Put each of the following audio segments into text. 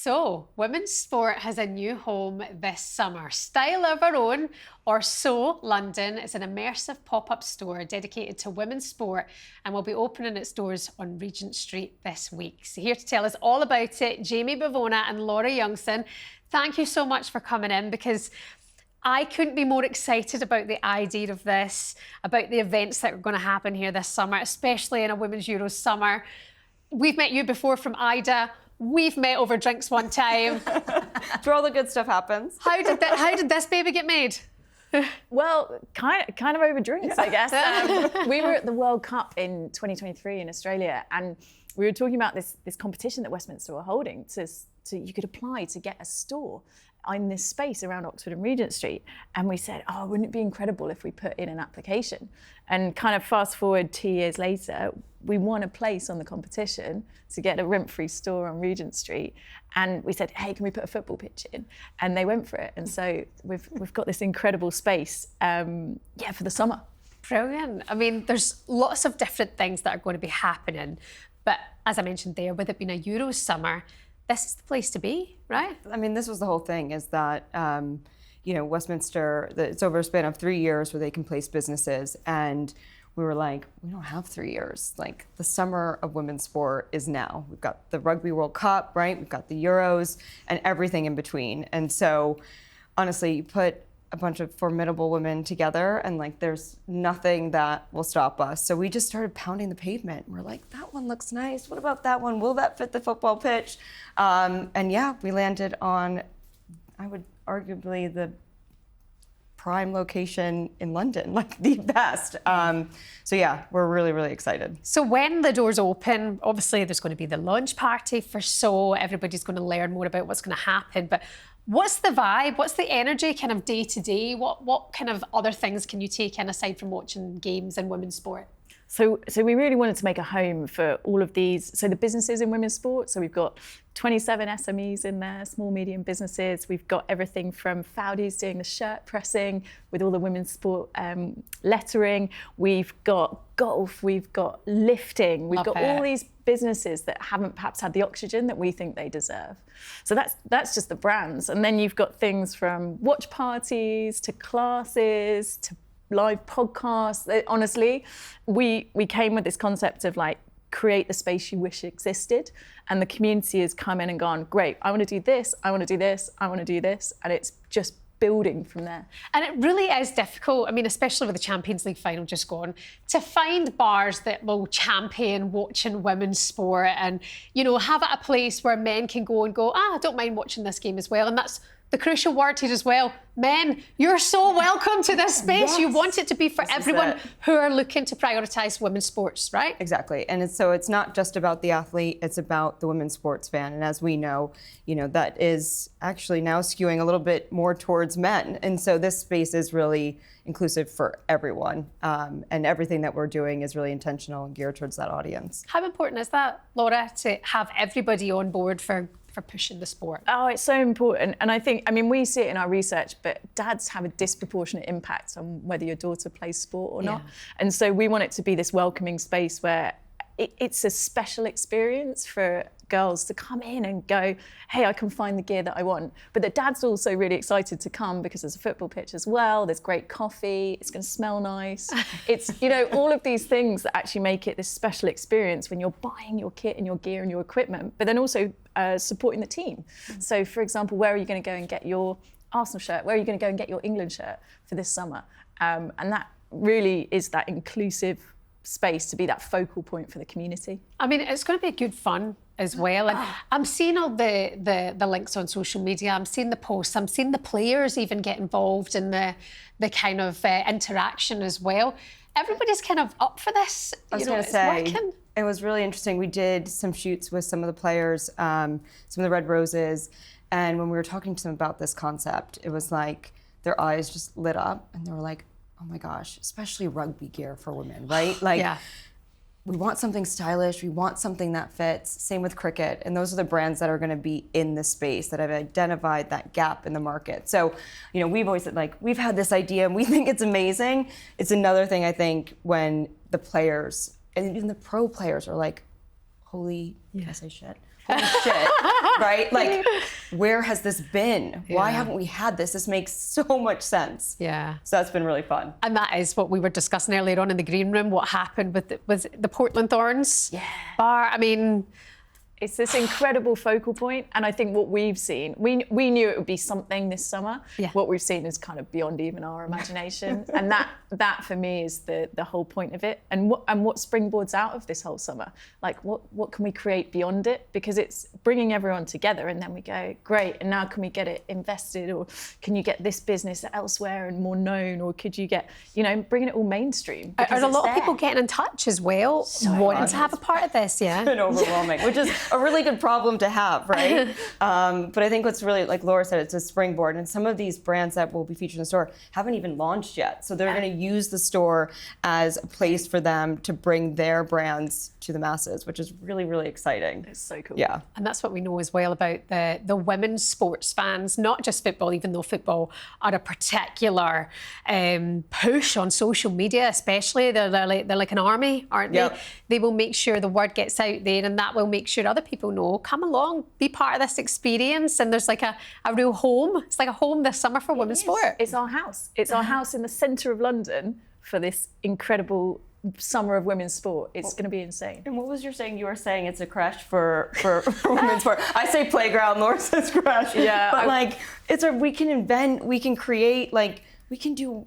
So, women's sport has a new home this summer. Style of our own, or SOOO London, is an immersive pop-up store dedicated to women's sport and will be opening its doors on Regent Street this week. So here to tell us all about it, Jaime, Bivona and Youngson. Thank you so much for coming in, because I couldn't be more excited about the idea of this, about the events that are going to happen here this summer, especially in a Women's Euros summer. We've met you before from Ida. We've met over drinks one time. That's where all the good stuff happens. How did this baby get made? Well, kind of over drinks, I guess. We were at the World Cup in 2023 in Australia, and we were talking about this competition that Westminster were holding. To you could apply to get a store in this space around Oxford and Regent Street, and we said, oh, wouldn't it be incredible if we put in an application? And kind of fast forward 2 years later, we won a place on the competition to get a rent-free store on Regent Street, and we said, hey, can we put a football pitch in? And they went for it, and so we've got this incredible space, for the summer. Brilliant. I mean, there's lots of different things that are going to be happening, but as I mentioned there, with it being a Euros summer, this is the place to be, right? I mean, this was the whole thing, is that, Westminster, it's over a span of 3 years where they can place businesses. And we were like, we don't have 3 years. Like, the summer of women's sport is now. We've got the Rugby World Cup, right? We've got the Euros and everything in between. And so, honestly, you put a bunch of formidable women together and there's nothing that will stop us. So we just started pounding the pavement. We're like, that one looks nice. What about that one? Will that fit the football pitch? And yeah, we landed on, I would arguably, the prime location in London, the best. So yeah, we're really, really excited. So when the doors open, obviously there's going to be the launch party for SOOO. Everybody's going to learn more about what's going to happen. But what's the vibe? What's the energy kind of day to day? What kind of other things can you take in aside from watching games in women's sport? So we really wanted to make a home for all of these. So the businesses in women's sport. So we've got 27 SMEs in there, small, medium businesses. We've got everything from Fowdies doing the shirt pressing with all the women's sport lettering. We've got golf, we've got lifting. We've got all these businesses that haven't perhaps had the oxygen that we think they deserve. So that's just the brands. And then you've got things from watch parties to classes to live podcasts. Honestly, we came with this concept of create the space you wish existed, and the community has come in and gone, great, I want to do this, I want to do this, I want to do this, and it's just building from there. And it really is difficult, I mean, especially with the Champions League final just gone, to find bars that will champion watching women's sport and, have it a place where men can go and go, I don't mind watching this game as well. And that's the crucial word here as well. Men, you're so welcome to this space. Yes. You want it to be for everyone who are looking to prioritise women's sports, right? Exactly. And it's not just about the athlete, it's about the women's sports fan. And as we know, that is actually now skewing a little bit more towards men. And so this space is really inclusive for everyone. And everything that we're doing is really intentional and geared towards that audience. How important is that, Laura, to have everybody on board for pushing the sport? Oh, it's so important. And I think, we see it in our research, but dads have a disproportionate impact on whether your daughter plays sport or not. And so we want it to be this welcoming space where it's a special experience for girls to come in and go, hey, I can find the gear that I want. But the dad's also really excited to come because there's a football pitch as well, there's great coffee, it's going to smell nice. It's, all of these things that actually make it this special experience when you're buying your kit and your gear and your equipment, but then also supporting the team. So, for example, where are you going to go and get your Arsenal shirt? Where are you going to go and get your England shirt for this summer? And that really is that inclusive space to be that focal point for the community. I mean, it's going to be good fun as well. And I'm seeing all the links on social media. I'm seeing the posts. I'm seeing the players even get involved in the kind of interaction as well. Everybody's kind of up for this. I was going to say, it was really interesting. We did some shoots with some of the players, some of the Red Roses, and when we were talking to them about this concept, it was like their eyes just lit up and they were like, oh my gosh, especially rugby gear for women, right? We want something stylish, we want something that fits. Same with cricket, and those are the brands that are going to be in the space that have identified that gap in the market. So, we've always said, we've had this idea and we think it's amazing. It's another thing, I think, when the players and even the pro players are like, holy, can I say shit? holy shit, right? Like, where has this been? Why haven't we had this? This makes so much sense. Yeah. So that's been really fun. And that is what we were discussing earlier on in the green room, what happened with the Portland Thorns bar. I mean, it's this incredible focal point, and I think what we've seen, we knew it would be something this summer. Yeah. What we've seen is kind of beyond even our imagination, and that for me is the whole point of it, and what springboards out of this whole summer. Like what can we create beyond it? Because it's bringing everyone together, and then we go, great, and now can we get it invested, or can you get this business elsewhere and more known, or could you get, bringing it all mainstream? are a lot of people getting in touch as well, wanting to have a part of this? Yeah. It's been overwhelming, which is a really good problem to have, right? But I think what's really, like Laura said, it's a springboard, and some of these brands that will be featured in the store haven't even launched yet. So they're going to use the store as a place for them to bring their brands to the masses, which is really, really exciting. It's so cool. Yeah. And that's what we know as well about the women's sports fans, not just football, even though football are a particular push on social media, especially. They're like an army, aren't they? Yep. They will make sure the word gets out there, and that will make sure other people know, come along, be part of this experience. And there's like a real home. It's like a home this summer for women's sport. It's our house. It's our house in the centre of London for this incredible summer of women's sport. It's going to be insane. And what was your saying? You were saying it's a crash for women's sport. I say playground, Laura says crash. Yeah. But we can invent, we can create, we can do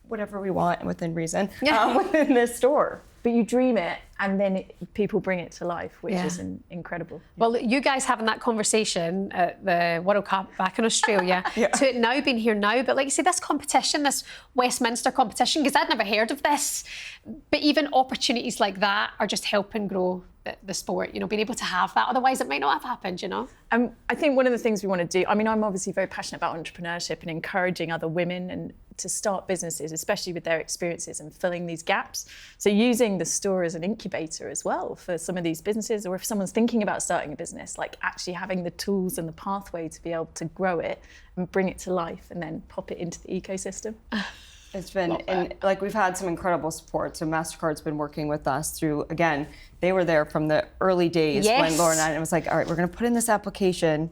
whatever we want within reason within this store. But you dream it, and then people bring it to life, which is incredible. Well, you guys having that conversation at the World Cup back in Australia, to it now being here now, but like you say, this competition, this Westminster competition, because I'd never heard of this, but even opportunities like that are just helping grow the sport, being able to have that. Otherwise, it might not have happened, I think one of the things we want to do, I'm obviously very passionate about entrepreneurship and encouraging other women and to start businesses, especially with their experiences and filling these gaps. So using the store as an incubator as well for some of these businesses, or if someone's thinking about starting a business, like actually having the tools and the pathway to be able to grow it and bring it to life and then pop it into the ecosystem. It's been, we've had some incredible support. So MasterCard's been working with us through, again, they were there from the early days when Laura and I was like, all right, we're going to put in this application.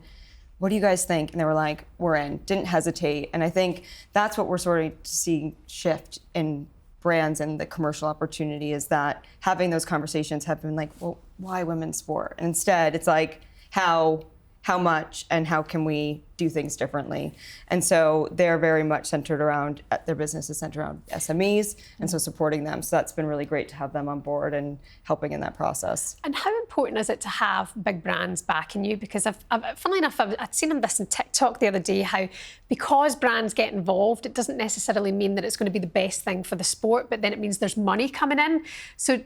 What do you guys think? And they were like, we're in. Didn't hesitate. And I think that's what we're sort of seeing shift in brands and the commercial opportunity, is that having those conversations have been like, well, why women's sport? And instead, it's like, how much and how can we do things differently? And so they're very much centered around, their business is centered around SMEs, and so supporting them. So that's been really great to have them on board and helping in that process. And how important is it to have big brands backing you? Because funnily enough, I'd seen this on TikTok the other day, how because brands get involved, it doesn't necessarily mean that it's going to be the best thing for the sport, but then it means there's money coming in. So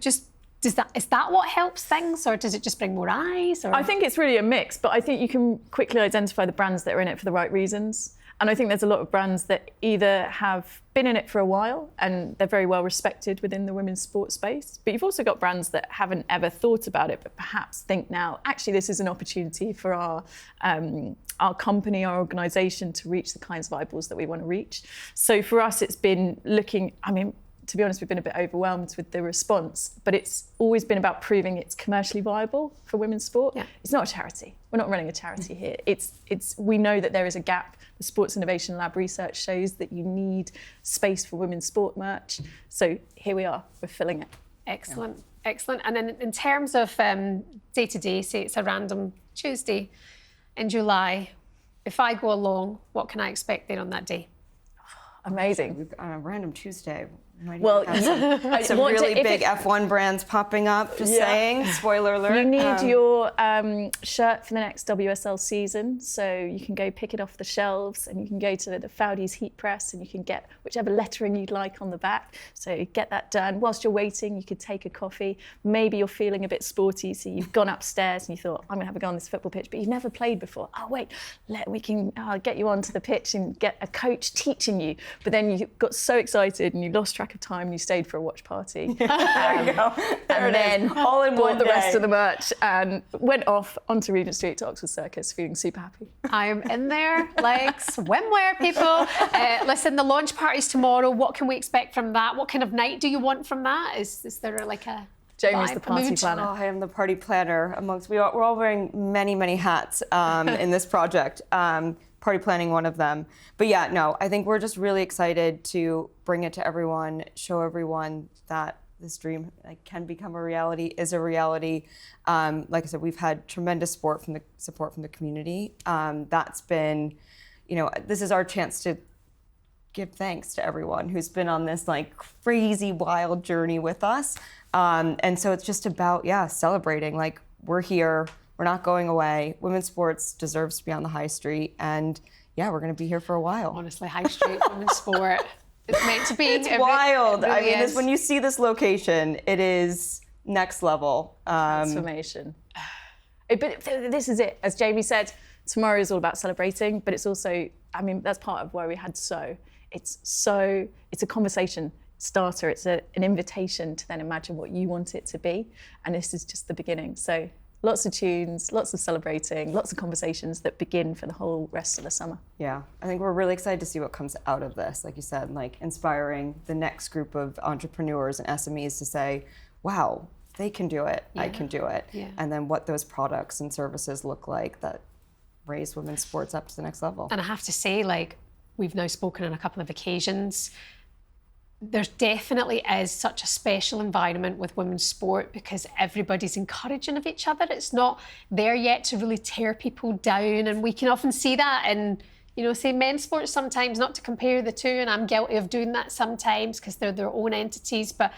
is that what helps things, or does it just bring more eyes? Or? I think it's really a mix, but I think you can quickly identify the brands that are in it for the right reasons. And I think there's a lot of brands that either have been in it for a while and they're very well respected within the women's sports space, but you've also got brands that haven't ever thought about it, but perhaps think now, actually, this is an opportunity for our company, our organisation to reach the kinds of eyeballs that we want to reach. So for us, it's been looking, to be honest, we've been a bit overwhelmed with the response, but it's always been about proving it's commercially viable for women's sport. Yeah. It's not a charity. We're not running a charity here. We know that there is a gap. The Sports Innovation Lab research shows that you need space for women's sport merch. So here we are, we're filling it. Excellent, excellent. And then in terms of day-to-day, say it's a random Tuesday in July, if I go along, what can I expect there on that day? Amazing. On a random Tuesday, Well, some really big F1 brands popping up, just saying, spoiler alert. You need your shirt for the next WSL season, so you can go pick it off the shelves and you can go to the Fowdy's Heat Press and you can get whichever lettering you'd like on the back. So get that done. Whilst you're waiting, you could take a coffee. Maybe you're feeling a bit sporty, so you've gone upstairs and you thought, I'm going to have a go on this football pitch, but you've never played before. Oh, wait, we can get you onto the pitch and get a coach teaching you. But then you got so excited and you lost track of time and you stayed for a watch party. There you go. And then all in bought one the day. rest of the merch and went off onto Regent Street to Oxford Circus feeling super happy. I'm in there like swimwear, people. Listen, the launch party's tomorrow. What can we expect from that? What kind of night do you want from that? Is there like a Jamie's the vibe, party mood. planner. Oh, I am the party planner we're all wearing many, many hats in this project. Party planning one of them. But yeah, no, I think we're just really excited to bring it to everyone, show everyone that this dream can become a reality, is a reality. Like I said, we've had tremendous support from the community. That's been, this is our chance to give thanks to everyone who's been on this like crazy wild journey with us. And so it's just about, celebrating. Like, we're here, we're not going away. Women's sports deserves to be on the high street, and we're going to be here for a while. Honestly, high street women's sport. It's meant to be. It's wild. It really I mean, is. when you see this location, it is next level. Transformation. But this is it. As Jamie said, tomorrow is all about celebrating, but it's also, I mean, that's part of why we had SOOO. It's a conversation starter. It's an invitation to then imagine what you want it to be. And this is just the beginning. So lots of tunes, lots of celebrating, lots of conversations that begin for the whole rest of the summer. Yeah, I think we're really excited to see what comes out of this. Like you said, like inspiring the next group of entrepreneurs and SMEs to say, wow, they can do it, I can do it. Yeah. And then what those products and services look like that raise women's sports up to the next level. And I have to say, like, we've now spoken on a couple of occasions, there definitely is such a special environment with women's sport because everybody's encouraging of each other. It's not there yet to really tear people down, and we can often see that in, say men's sports sometimes, not to compare the two, and I'm guilty of doing that sometimes because they're their own entities, but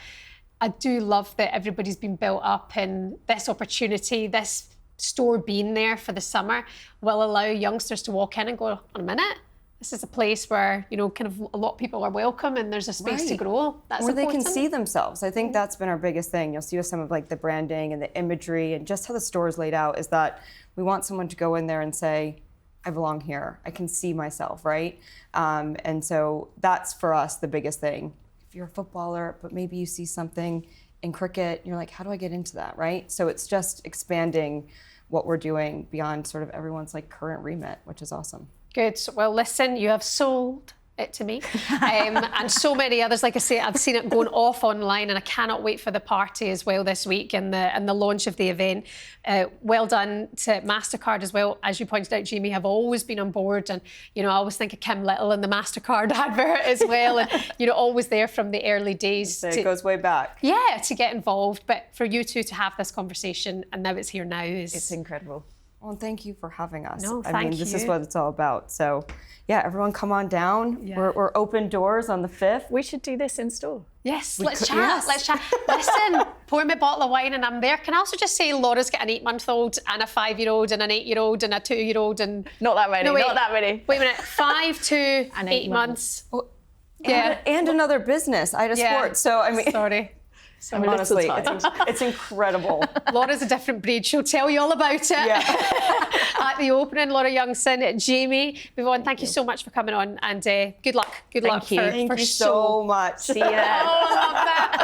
I do love that everybody's been built up, and this opportunity, this store being there for the summer will allow youngsters to walk in and go, on a minute, this is a place where, kind of a lot of people are welcome and there's a space to grow. That's where they important. can see themselves. I think that's been our biggest thing. You'll see with some of like the branding and the imagery and just how the store is laid out is that we want someone to go in there and say, I belong here. I can see myself, right? And so that's for us the biggest thing. If you're a footballer, but maybe you see something in cricket, you're like, how do I get into that, right? So it's just expanding what we're doing beyond sort of everyone's like current remit, which is awesome. Good. Well, listen, you have sold it to me, and so many others. Like I say, I've seen it going off online, and I cannot wait for the party as well this week and the launch of the event. Well done to MasterCard as well. As you pointed out, Jaime, have always been on board, and I always think of Kim Little and the MasterCard advert as well, and always there from the early days. So it goes way back. Yeah, to get involved. But for you two to have this conversation, and now it's here now, It's incredible. Well, thank you for having us. No, I mean, thank this is you. what it's all about. So, everyone come on down. Yeah. We're open doors on the 5th. We should do this in store. Yes, We let's could- chat. yes. Let's chat. Listen, pour me a bottle of wine and I'm there. Can I also just say Laura's got an 8-month-old and a 5-year-old and an 8-year-old and a 2-year-old and... Not that many, No, wait. not that many. Wait a minute, 5 to And 8 8 months. Well, Yeah. And another business, DISPROPORTIONATE. Yeah. So, I mean, Sorry. honestly, it's incredible. Laura's a different breed. She'll tell you all about it. Yeah. At the opening, Laura Youngson, Jaime, Bivona, thank you so much for coming on, and good luck. Good luck you. for Thank you SOOO. so much. See you there. Oh, I love that.